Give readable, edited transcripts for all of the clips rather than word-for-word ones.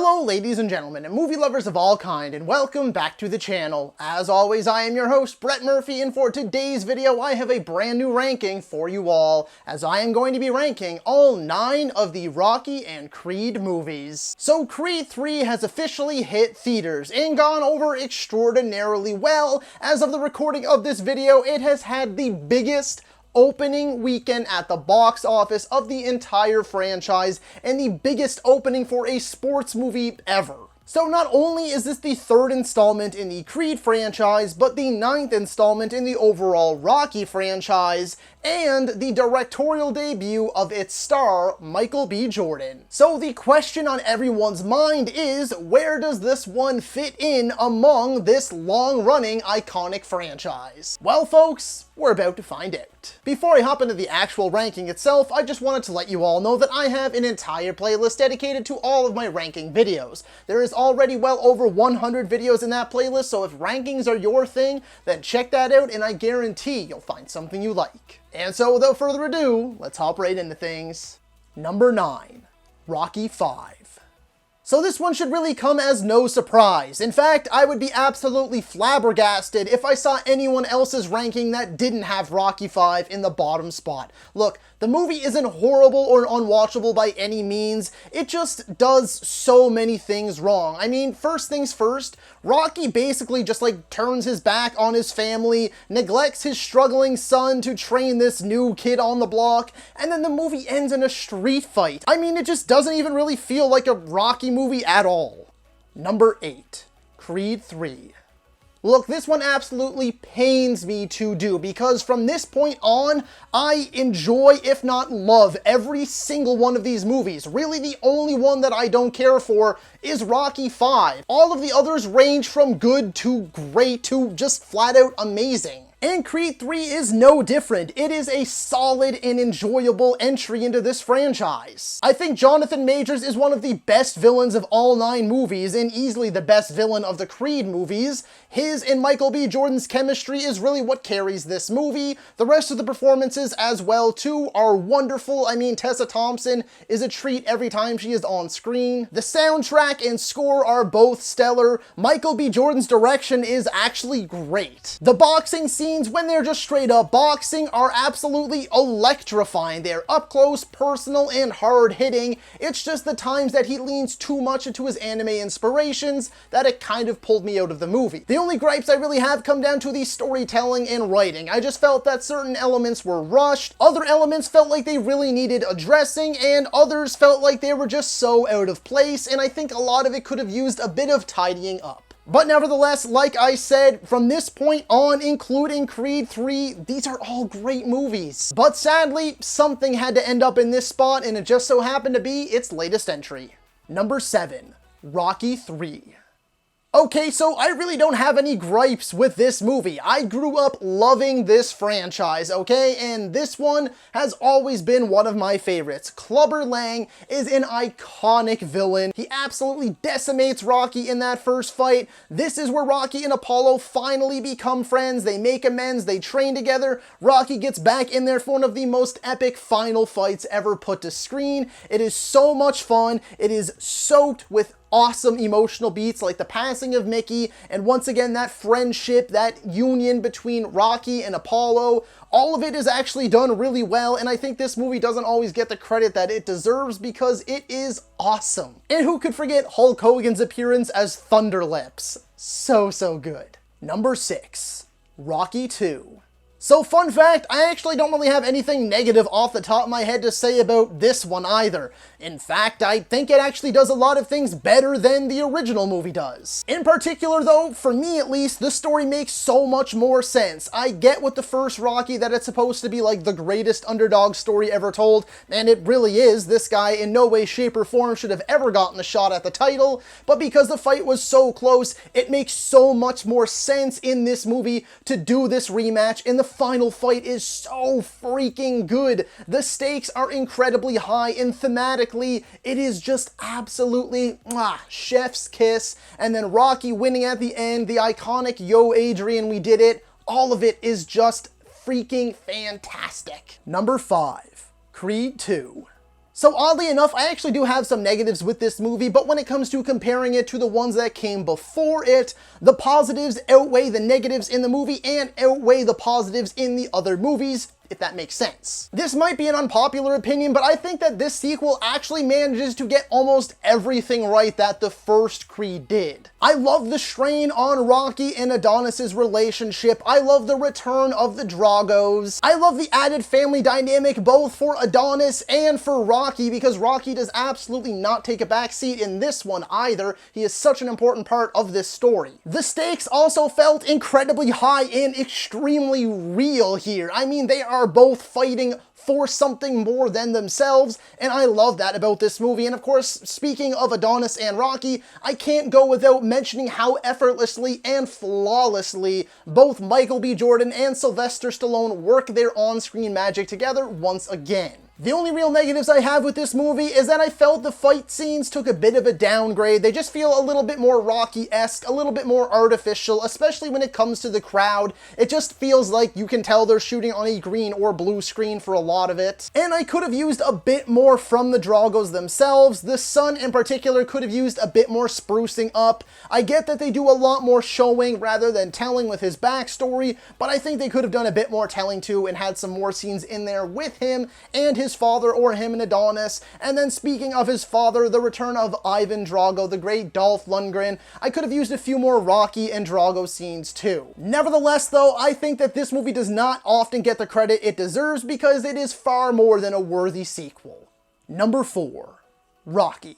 Hello ladies and gentlemen, and movie lovers of all kind, and welcome back to the channel. As always, I am your host, Brett Murphy, and for today's video, I have a brand new ranking for you all, as I am going to be ranking all 9 of the Rocky and Creed movies. So Creed 3 has officially hit theaters, and gone over extraordinarily well. As of the recording of this video, it has had the biggest opening weekend at the box office of the entire franchise, and the biggest opening for a sports movie ever. So not only is this the 3rd installment in the Creed franchise, but the 9th installment in the overall Rocky franchise, and the directorial debut of its star, Michael B. Jordan. So the question on everyone's mind is, where does this one fit in among this long-running iconic franchise? Well folks, we're about to find out. Before I hop into the actual ranking itself, I just wanted to let you all know that I have an entire playlist dedicated to all of my ranking videos. There is already well over 100 videos in that playlist, so if rankings are your thing, then check that out and I guarantee you'll find something you like. And so without further ado, let's hop right into things. Number 9, Rocky 5. So this one should really come as no surprise. In fact, I would be absolutely flabbergasted if I saw anyone else's ranking that didn't have Rocky 5 in the bottom spot. Look, the movie isn't horrible or unwatchable by any means, it just does so many things wrong. I mean, first things first, Rocky basically just turns his back on his family, neglects his struggling son to train this new kid on the block, and then the movie ends in a street fight. I mean, it just doesn't even really feel like a Rocky movie at all. Number 8, Creed 3. Look, this one absolutely pains me to do, because from this point on, I enjoy, if not love, every single one of these movies. Really, the only one that I don't care for is Rocky 5. All of the others range from good to great to just flat out amazing. And Creed 3 is no different. It is a solid and enjoyable entry into this franchise. I think Jonathan Majors is one of the best villains of all 9 movies, and easily the best villain of the Creed movies. His and Michael B. Jordan's chemistry is really what carries this movie. The rest of the performances as well too are wonderful. I mean, Tessa Thompson is a treat every time she is on screen. The soundtrack and score are both stellar. Michael B. Jordan's direction is actually great. The boxing scene, when they're just straight up boxing, are absolutely electrifying. They're up close, personal, and hard hitting. It's just the times that he leans too much into his anime inspirations that it kind of pulled me out of the movie. The only gripes I really have come down to the storytelling and writing. I just felt that certain elements were rushed, other elements felt like they really needed addressing, and others felt like they were just so out of place, and I think a lot of it could have used a bit of tidying up. But nevertheless, like I said, from this point on, including Creed 3, these are all great movies. But sadly, something had to end up in this spot, and it just so happened to be its latest entry. Number 7, Rocky 3. Okay, so I really don't have any gripes with this movie. I grew up loving this franchise, okay? And this one has always been one of my favorites. Clubber Lang is an iconic villain. He absolutely decimates Rocky in that first fight. This is where Rocky and Apollo finally become friends. They make amends, they train together. Rocky gets back in there for one of the most epic final fights ever put to screen. It is so much fun. It is soaked with awesome emotional beats like the passing of Mickey, and once again that friendship, that union between Rocky and Apollo. All of it is actually done really well, and I think this movie doesn't always get the credit that it deserves because it is awesome. And who could forget Hulk Hogan's appearance as Thunder Lips? So good. Number 6, Rocky 2. So fun fact, I actually don't really have anything negative off the top of my head to say about this one either. In fact, I think it actually does a lot of things better than the original movie does. In particular though, for me at least, the story makes so much more sense. I get with the first Rocky that it's supposed to be like the greatest underdog story ever told, and it really is. This guy in no way, shape, or form should have ever gotten a shot at the title, but because the fight was so close, it makes so much more sense in this movie to do this rematch, and the final fight is so freaking good. The stakes are incredibly high, and thematically, it is just absolutely chef's kiss. And then Rocky winning at the end, the iconic "Yo, Adrian, we did it." All of it is just freaking fantastic. Number 5, Creed 2. So oddly enough, I actually do have some negatives with this movie, but when it comes to comparing it to the ones that came before it, the positives outweigh the negatives in the movie and outweigh the positives in the other movies, if that makes sense. This might be an unpopular opinion, but I think that this sequel actually manages to get almost everything right that the first Creed did. I love the strain on Rocky and Adonis's relationship. I love the return of the Dragos. I love the added family dynamic both for Adonis and for Rocky, because Rocky does absolutely not take a backseat in this one either. He is such an important part of this story. The stakes also felt incredibly high and extremely real here. I mean, they are both fighting for something more than themselves, and I love that about this movie. And of course, speaking of Adonis and Rocky, I can't go without mentioning how effortlessly and flawlessly both Michael B. Jordan and Sylvester Stallone work their on-screen magic together once again. The only real negatives I have with this movie is that I felt the fight scenes took a bit of a downgrade. They just feel a little bit more Rocky-esque, a little bit more artificial, especially when it comes to the crowd. It just feels like you can tell they're shooting on a green or blue screen for a lot of it. And I could have used a bit more from the Dragos themselves. The son in particular could have used a bit more sprucing up. I get that they do a lot more showing rather than telling with his backstory, but I think they could have done a bit more telling too and had some more scenes in there with him and his father, or him and Adonis. And then speaking of his father, the return of Ivan Drago, the great Dolph Lundgren, I could have used a few more Rocky and Drago scenes too. Nevertheless though, I think that this movie does not often get the credit it deserves because it is far more than a worthy sequel. Number 4, Rocky.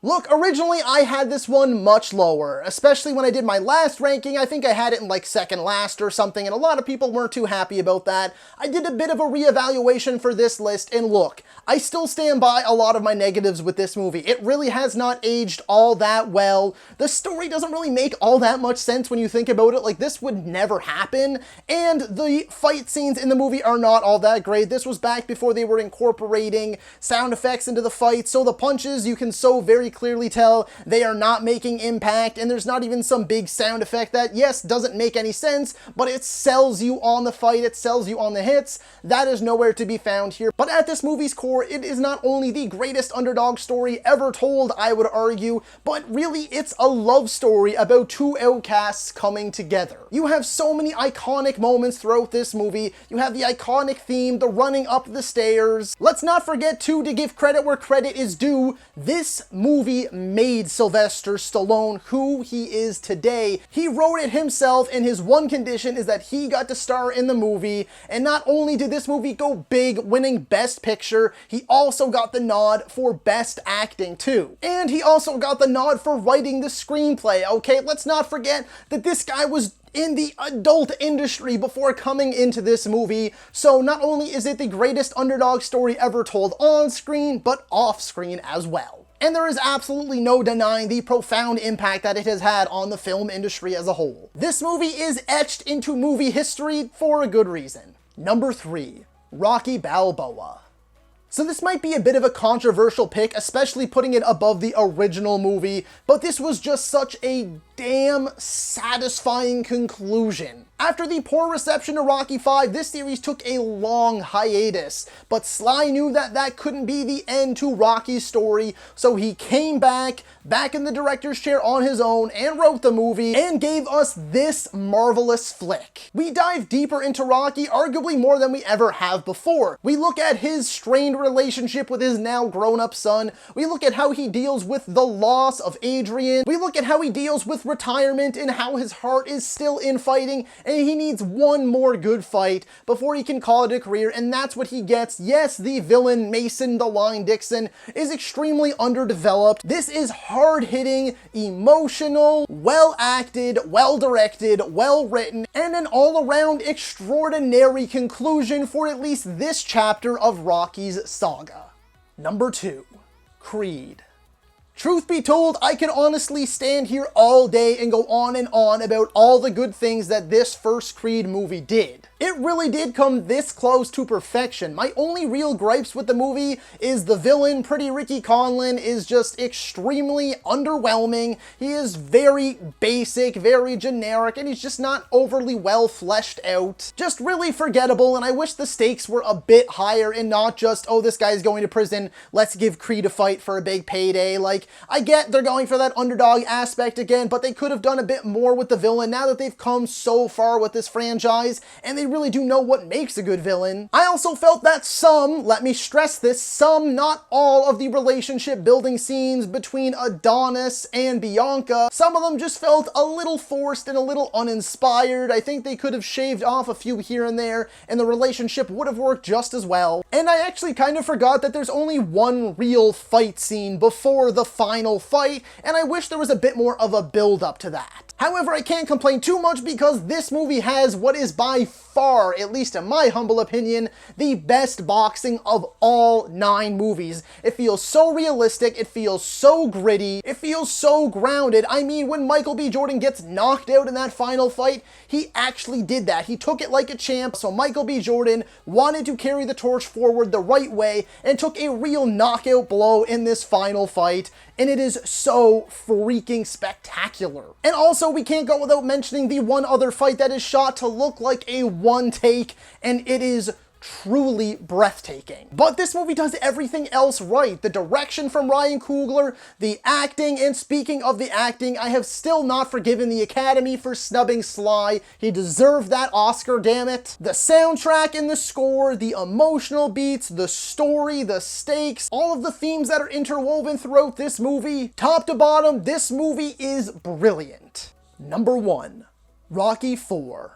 Look, originally I had this one much lower, especially when I did my last ranking. I think I had it in like second last or something, and a lot of people weren't too happy about that. I did a bit of a reevaluation for this list, and look, I still stand by a lot of my negatives with this movie. It really has not aged all that well. The story doesn't really make all that much sense when you think about it. Like, this would never happen, and the fight scenes in the movie are not all that great. This was back before they were incorporating sound effects into the fight, so the punches, you can so very clearly tell they are not making impact, and there's not even some big sound effect that, yes, doesn't make any sense, but it sells you on the fight, it sells you on the hits. That is nowhere to be found here. But at this movie's core, it is not only the greatest underdog story ever told, I would argue, but really it's a love story about two outcasts coming together. You have so many iconic moments throughout this movie. You have the iconic theme, the running up the stairs. Let's not forget too, to give credit where credit is due, this movie made Sylvester Stallone who he is today. He wrote it himself, and his one condition is that he got to star in the movie. And not only did this movie go big, winning Best Picture, he also got the nod for Best Acting too. And he also got the nod for writing the screenplay. Okay, let's not forget that this guy was in the adult industry before coming into this movie, so not only is it the greatest underdog story ever told on screen, but off screen as well. And there is absolutely no denying the profound impact that it has had on the film industry as a whole. This movie is etched into movie history for a good reason. Number 3, Rocky Balboa. So this might be a bit of a controversial pick, especially putting it above the original movie, but this was just such a damn satisfying conclusion. After the poor reception to Rocky V, this series took a long hiatus, but Sly knew that that couldn't be the end to Rocky's story, so he came back in the director's chair on his own, and wrote the movie, and gave us this marvelous flick. We dive deeper into Rocky, arguably more than we ever have before. We look at his strained relationship with his now grown-up son. We look at how he deals with the loss of Adrian. We look at how he deals with retirement and how his heart is still in fighting, and he needs one more good fight before he can call it a career, and that's what he gets. Yes, the villain, Mason the Line Dixon, is extremely underdeveloped. This is hard-hitting, emotional, well-acted, well-directed, well-written, and an all-around extraordinary conclusion for at least this chapter of Rocky's saga. Number 2, Creed. Truth be told, I can honestly stand here all day and go on and on about all the good things that this first Creed movie did. It really did come this close to perfection. My only real gripes with the movie is the villain, Pretty Ricky Conlon, is just extremely underwhelming. He is very basic, very generic, and he's just not overly well fleshed out. Just really forgettable, and I wish the stakes were a bit higher and not just, oh, this guy's going to prison, let's give Creed a fight for a big payday. Like, I get they're going for that underdog aspect again, but they could have done a bit more with the villain now that they've come so far with this franchise, and they really do know what makes a good villain. I also felt that some, let me stress this, some, not all of the relationship building scenes between Adonis and Bianca, some of them just felt a little forced and a little uninspired. I think they could have shaved off a few here and there, and the relationship would have worked just as well. And I actually kind of forgot that there's only one real fight scene before the final fight, and I wish there was a bit more of a build up to that. However, I can't complain too much because this movie has what is by far, at least in my humble opinion, the best boxing of all 9 movies. It feels so realistic, it feels so gritty, it feels so grounded. I mean, when Michael B. Jordan gets knocked out in that final fight, he actually did that. He took it like a champ, so Michael B. Jordan wanted to carry the torch forward the right way and took a real knockout blow in this final fight, and it is so freaking spectacular. And also, we can't go without mentioning the one other fight that is shot to look like a one take, and it is truly breathtaking. But this movie does everything else right. The direction from Ryan Coogler, the acting, and speaking of the acting, I have still not forgiven the Academy for snubbing Sly. He deserved that Oscar, damn it. The soundtrack and the score, the emotional beats, the story, the stakes, all of the themes that are interwoven throughout this movie, top to bottom, this movie is brilliant. Number 1, Rocky IV.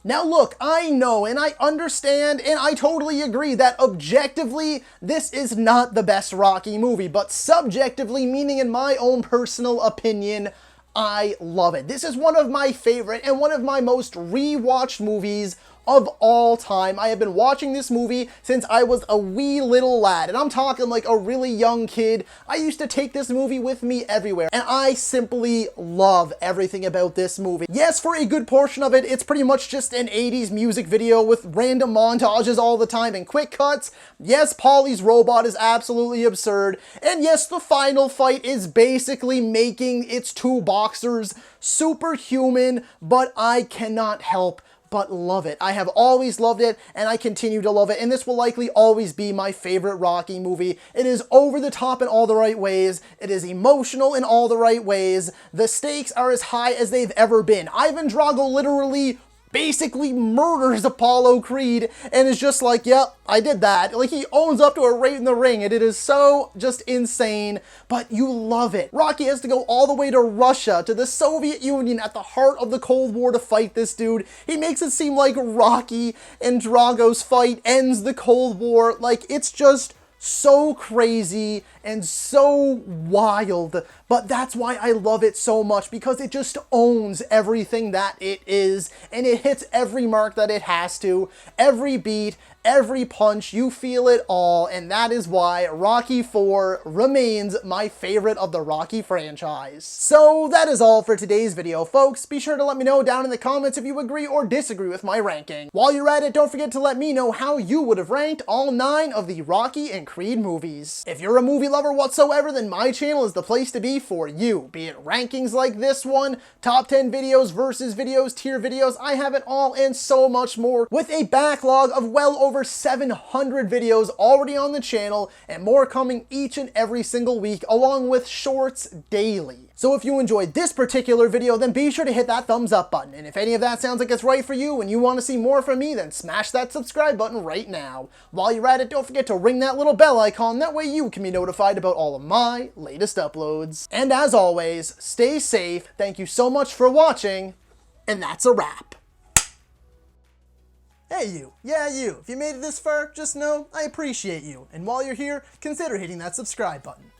Now look, I know and I understand and I totally agree that objectively this is not the best Rocky movie, but subjectively, meaning in my own personal opinion, I love it. This is one of my favorite and one of my most rewatched movies of all time. I have been watching this movie since I was a wee little lad, and I'm talking like a really young kid. I used to take this movie with me everywhere, and I simply love everything about this movie. Yes, for a good portion of it, it's pretty much just an 80s music video with random montages all the time and quick cuts. Yes, Paulie's robot is absolutely absurd, and yes, the final fight is basically making its 2 boxers superhuman, but I cannot help but love it. I have always loved it, and I continue to love it, and this will likely always be my favorite Rocky movie. It is over the top in all the right ways. It is emotional in all the right ways. The stakes are as high as they've ever been. Ivan Drago literally basically murders Apollo Creed and is just like, yep, I did that. Like, he owns up to it right in the ring, and it is so just insane, but you love it. Rocky has to go all the way to Russia, to the Soviet Union, at the heart of the Cold War to fight this dude. He makes it seem like Rocky and Drago's fight ends the Cold War. Like, it's just so crazy and so wild, but that's why I love it so much, because it just owns everything that it is, and it hits every mark that it has to, every beat, every punch, you feel it all, and that is why Rocky IV remains my favorite of the Rocky franchise. So that is all for today's video, folks. Be sure to let me know down in the comments if you agree or disagree with my ranking. While you're at it, don't forget to let me know how you would have ranked all 9 of the Rocky and Creed movies. If you're a movie lover whatsoever, then my channel is the place to be for you. Be it rankings like this one, top 10 videos, versus videos, tier videos, I have it all and so much more, with a backlog of well over 700 videos already on the channel and more coming each and every single week, along with shorts daily. So if you enjoyed this particular video, then be sure to hit that thumbs up button. And if any of that sounds like it's right for you and you want to see more from me, then smash that subscribe button right now. While you're at it, don't forget to ring that little bell icon. That way you can be notified about all of my latest uploads. And as always, stay safe. Thank you so much for watching. And that's a wrap. Hey you, yeah you, if you made it this far, just know I appreciate you. And while you're here, consider hitting that subscribe button.